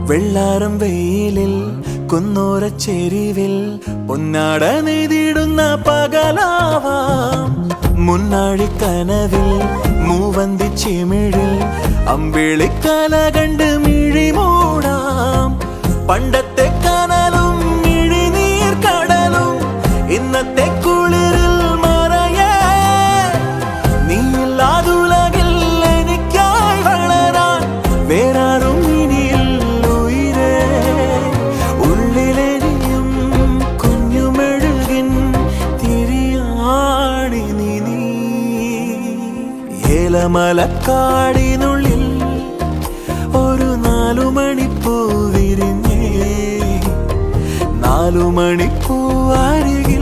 വെള്ളാരം വെയിലിൽ കുന്നോര ചെരിവിൽ പൊന്നാട നെയ്തിടുന്ന പകലാവാം. മുന്നാഴി കനവിൽ മൂവന്തി ചിമിഴിൽ അമ്പിളിക്കല കണ്ട് മിഴി മൂടാം. പണ്ടത്തെ കനലും മിഴിനീർ കടലും ഇന്നത്തെ കുളിരിൽ മറയേ. നീയില്ലാതുലകിൽ എനിക്കായി വളരാൻ വേറാരും ഇനിയിൽ ഉയിരേ. ഉള്ളിലെരിയും കുഞ്ഞുമെഴുകിൻ തിരിയാണി നീ. ഏലമലക്കാടിനുള്ളിൽ ഒരു 4 മണിപ്പൂ വിരിഞ്ഞേ. 4 മണിപ്പൂ അരികെ